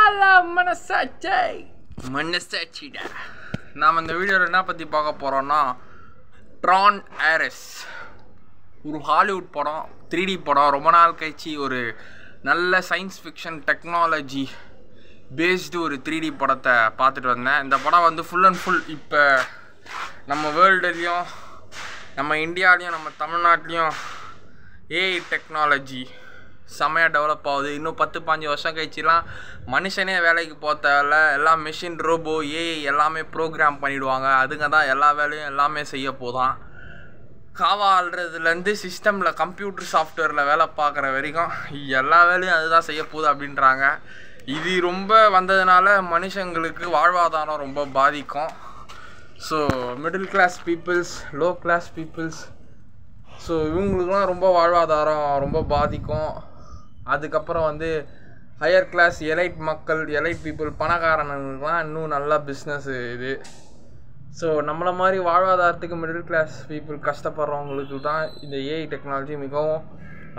Hello மனசாட்சிடா. நாம் இந்த வீடியோவில் என்ன பற்றி பார்க்க போகிறோன்னா, ட்ரான் ஏரிஸ் ஒரு ஹாலிவுட் படம், 3D படம். ரொம்ப நாள் கழிச்சு ஒரு நல்ல சயின்ஸ் ஃபிக்ஷன் டெக்னாலஜி பேஸ்டு ஒரு 3D படத்தை பார்த்துட்டு வந்தேன். இந்த படம் வந்து ஃபுல் அண்ட் ஃபுல் இப்போ நம்ம வேர்ல்டுலேயும் நம்ம இந்தியாவிலையும் நம்ம தமிழ்நாட்டிலையும் ஏஐ டெக்னாலஜி செமையாக டெவலப் ஆகுது. இன்னும் 10-15 வருஷம் கழிச்சுலாம் மனுஷனே வேலைக்கு போகிறதில்ல, எல்லாம் மிஷின், ரோபோ, ஏஐ எல்லாமே ப்ரோக்ராம் பண்ணிவிடுவாங்க. அதுங்க தான் எல்லா வேலையும் எல்லாமே செய்ய போதான். காவா ஆள்றதுலேருந்து சிஸ்டமில் கம்ப்யூட்டர் சாஃப்ட்வேரில் வேலை பார்க்குற வரைக்கும் எல்லா வேலையும் அதுதான் செய்ய போகுது அப்படின்றாங்க. இது ரொம்ப வந்ததுனால மனுஷங்களுக்கு வாழ்வாதாரம் ரொம்ப பாதிக்கும். So middle class peoples, low class peoples, so இவங்களுக்குலாம் ரொம்ப வாழ்வாதாரம் ரொம்ப பாதிக்கும். அதுக்கப்புறம் வந்து ஹையர் கிளாஸ் எலைட் மக்கள், எலைட் பீப்புள், பணக்காரனுங்களுக்குலாம் இன்னும் நல்லா பிஸ்னஸ் இது. ஸோ நம்மளை மாதிரி வாழ்வாதாரத்துக்கு மிடில் கிளாஸ் பீப்புள் கஷ்டப்படுறவங்களுக்கு தான் இந்த ஏஐ டெக்னாலஜி மிகவும்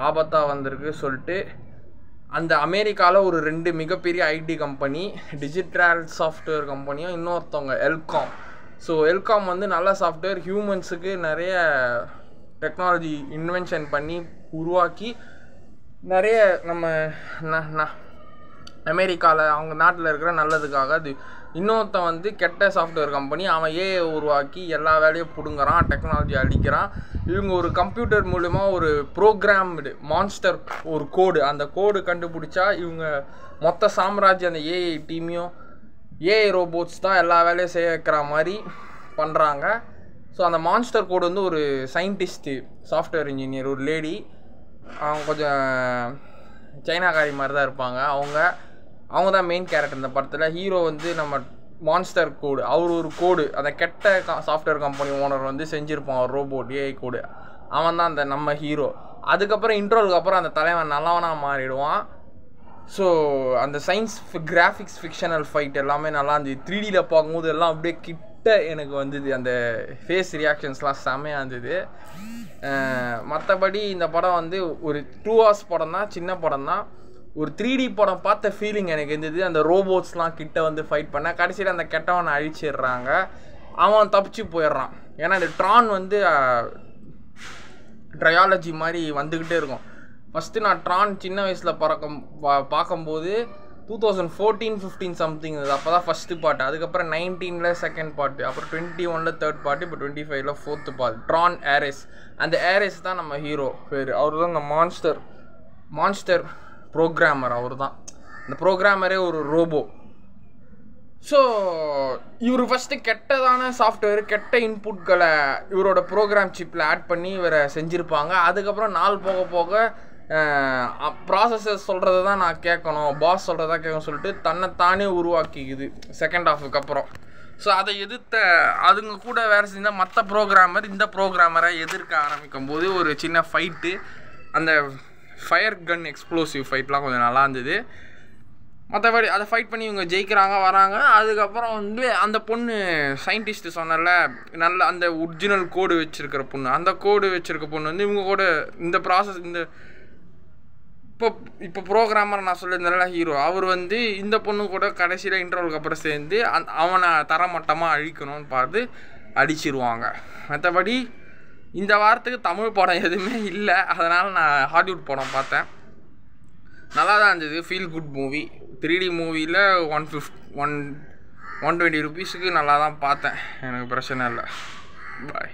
ஆபத்தாக வந்திருக்கு சொல்லிட்டு அந்த அமெரிக்காவில் ஒரு 2 மிகப்பெரிய ஐடி கம்பெனி, டிஜிட்டல் சாஃப்ட்வேர் கம்பெனியும் இன்னொருத்தவங்க எல்காம். ஸோ எல்காம் வந்து நல்ல சாஃப்ட்வேர், ஹியூமன்ஸுக்கு நிறைய டெக்னாலஜி இன்வென்ஷன் பண்ணி உருவாக்கி நிறைய நம்ம அமெரிக்காவில் அவங்க நாட்டில் இருக்கிற நல்லதுக்காக. அது இன்னொருத்தன் வந்து கெட்ட சாஃப்ட்வேர் கம்பெனி, அவன் ஏஐ உருவாக்கி எல்லா வேலையும் பிடுங்குறான், டெக்னாலஜி அழிக்கிறான். இவங்க ஒரு கம்ப்யூட்டர் மூலமா ஒரு ப்ரோக்ராம்டு மான்ஸ்டர் ஒரு கோடு, அந்த கோடு கண்டுபிடிச்சா இவங்க மொத்த சாம்ராஜ்யம் அந்த ஏஐ டீமையும் ஏஐ ரோபோட்ஸ் தான் எல்லா வேலையும் செய்ய வைக்கிற மாதிரி பண்ணுறாங்க. ஸோ அந்த மான்ஸ்டர் கோடு வந்து ஒரு சயின்டிஸ்ட்டு, சாஃப்ட்வேர் இன்ஜினியர், ஒரு லேடி, அவங்க கொஞ்சம் சைனாக்காரி மாதிரி தான் இருப்பாங்க. அவங்க தான் மெயின் கேரக்டர் இந்த படத்தில். ஹீரோ வந்து நம்ம மான்ஸ்டர் கோடு, அவர் ஒரு கோடு, அந்த கெட்ட சாஃப்ட்வேர் கம்பெனி ஓனர் வந்து செஞ்சுருப்பான் ஒரு ரோபோட், ஏஐ கோடு. அவன் தான் அந்த நம்ம ஹீரோ. அதுக்கப்புறம் இன்ட்ரோலுக்கு அப்புறம் அந்த தலைவன் நல்லவனாக மாறிடுவான். ஸோ அந்த சயின்ஸ் கிராஃபிக்ஸ் ஃபிக்ஷனல் ஃபைட் எல்லாமே நல்லா இருந்தது. 3Dயில் பார்க்கும்போது எல்லாம் அப்படியே கிட்ட எனக்கு வந்தது, அந்த ஃபேஸ் ரியாக்ஷன்ஸ்லாம் செம்மையாக இருந்தது. மற்றபடி இந்த படம் வந்து ஒரு 2 hours படம் தான், சின்ன படம் தான். ஒரு 3D படம் பார்த்த ஃபீலிங் எனக்கு இருந்தது. அந்த ரோபோட்ஸ்லாம் கிட்ட வந்து ஃபைட் பண்ண கடைசியில் அந்த கெட்டவனை அழிச்சிடுறாங்க, அவன் தப்பிச்சு போயிடுறான். ஏன்னா இந்த ட்ரான் வந்து ட்ரையாலஜி மாதிரி வந்துக்கிட்டே இருக்கும். ஃபஸ்ட்டு நான் ட்ரான் சின்ன வயசில் பார்க்கும்போது 2014-15 சம்திங் அது, அப்போ தான் ஃபஸ்ட்டு பார்ட்டு. அதுக்கப்புறம் 19ல் செகண்ட் பார்ட்டு, அப்புறம் 21ல் தேர்ட் பார்ட்டு, இப்போ 25ல் ஃபோர்த்து பார்ட். ட்ரான் ஏரிஸ், அந்த ஏரிஸ் தான் நம்ம ஹீரோ பேர். அவர் தான் இந்த மான்ஸ்டர் ப்ரோக்ராமர். அவர் தான் இந்த ப்ரோக்ராமரே ஒரு ரோபோ. ஸோ இவர் ஃபஸ்ட்டு கெட்டதான சாஃப்ட்வேர், கெட்ட இன்புட்களை இவரோட ப்ரோக்ராம் சிப்பில் ஆட் பண்ணி இவரை செஞ்சுருப்பாங்க. அதுக்கப்புறம் நாள் போக போக ப்ராசஸர் சொல்கிறத தான் நான் கேட்கணும், பாஸ் சொல்கிறதா கேட்கணும் சொல்லிட்டு தன்னைத்தானே உருவாக்கிக்குது செகண்ட் ஹாஃபுக்கு அப்புறம். ஸோ அதை எதிர்த்த அதுங்க கூட வேறு செஞ்சால் மற்ற ப்ரோக்ராமர் இந்த ப்ரோக்ராமரை எதிர்க்க ஆரம்பிக்கும் போது ஒரு சின்ன ஃபைட்டு, அந்த ஃபயர் கன் எக்ஸ்ப்ளோசிவ் ஃபைட்லாம் கொஞ்சம் நல்லா இருந்தது. மற்றபடி அதை ஃபைட் பண்ணி இவங்க ஜெயிக்கிறாங்க, வராங்க. அதுக்கப்புறம் வந்து அந்த பொண்ணு சயின்டிஸ்ட்டு சொன்னல, நல்ல அந்த ஒரிஜினல் கோடு வச்சுருக்கிற பொண்ணு, அந்த கோடு வச்சுருக்க பொண்ணு வந்து இவங்க கூட இந்த ப்ராசஸ், இந்த இப்போ ப்ரோக்ராமர் நான் சொல்லியிருந்தேன்ல ஹீரோ, அவர் வந்து இந்த பொண்ணு கூட கடைசியில் இன்டர்வலுக்கு அப்புறம் சேர்ந்து அவனை தரமட்டமாக அழிக்கணும்னு பார்த்து அடிச்சிருவாங்க. மற்றபடி இந்த வாரத்துக்கு தமிழ் படம் எதுவுமே இல்லை, அதனால் நான் ஹாலிவுட் படம் பார்த்தேன். நல்லா தான் இருந்தது, ஃபீல் குட் மூவி. 3D மூவியில் 120 ரூபீஸுக்கு நல்லா தான் பார்த்தேன், எனக்கு பிரச்சனை இல்லை. பாய்.